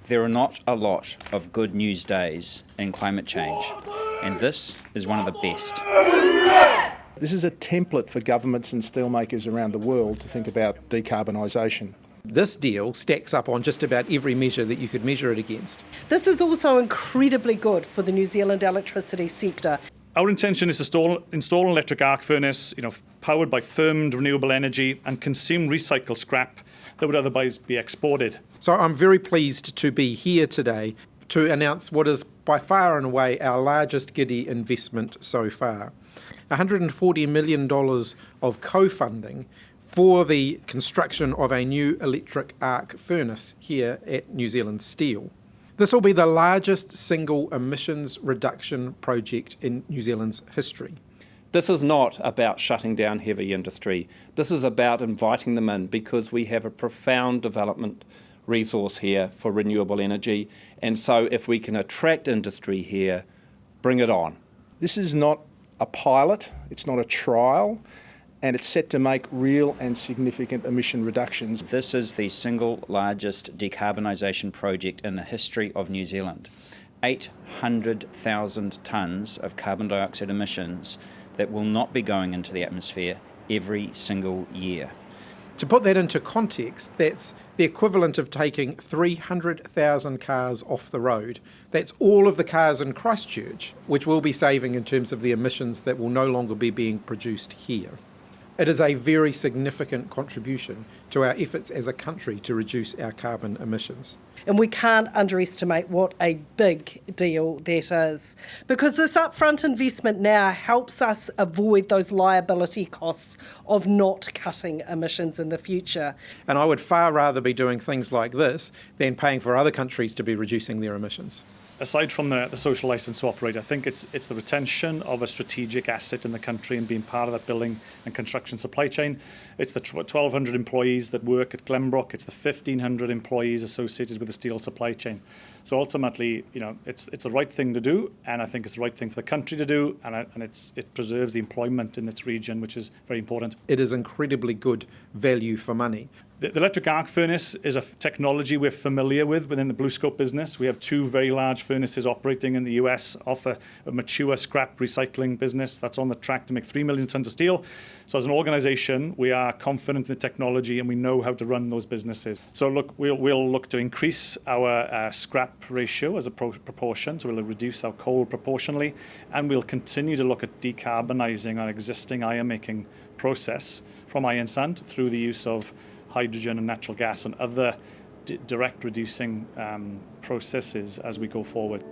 There are not a lot of good news days in climate change, and this is one of the best. This is a template for governments and steelmakers around the world to think about decarbonisation. This deal stacks up on just about every measure that you could measure it against. This is also incredibly good for the New Zealand electricity sector. Our intention is to install an electric arc furnace, powered by firmed renewable energy and consume recycled scrap that would otherwise be exported. So I'm very pleased to be here today to announce what is by far and away our largest GIDI investment so far. $140 million of co-funding for the construction of a new electric arc furnace here at New Zealand Steel. This will be the largest single emissions reduction project in New Zealand's history. This is not about shutting down heavy industry. This is about inviting them in because we have a profound development resource here for renewable energy. And so if we can attract industry here, bring it on. This is not a pilot, it's not a trial, and it's set to make real and significant emission reductions. This is the single largest decarbonisation project in the history of New Zealand. 800,000 tonnes of carbon dioxide emissions that will not be going into the atmosphere every single year. To put that into context, that's the equivalent of taking 300,000 cars off the road. That's all of the cars in Christchurch, which we'll be saving in terms of the emissions that will no longer be being produced here. It is a very significant contribution to our efforts as a country to reduce our carbon emissions. And we can't underestimate what a big deal that is, because this upfront investment now helps us avoid those liability costs of not cutting emissions in the future. And I would far rather be doing things like this than paying for other countries to be reducing their emissions. Aside from the social licence to operate, I think it's the retention of a strategic asset in the country and being part of that building and construction supply chain. It's the 1,200 employees that work at Glenbrook. It's the 1,500 employees associated with the steel supply chain. So ultimately, it's the right thing to do, and I think it's the right thing for the country to do, and it preserves the employment in its region, which is very important. It is incredibly good value for money. The electric arc furnace is a technology we're familiar with within the BlueScope business. We have two very large furnaces operating in the US off a mature scrap recycling business that's on the track to make 3 million tonnes of steel. So as an organisation, we are confident in the technology and we know how to run those businesses. So look, we'll look to increase our scrap ratio as a proportion, so we'll reduce our coal proportionally, and we'll continue to look at decarbonising our existing iron making process from iron sand through the use of hydrogen and natural gas and other direct reducing processes as we go forward.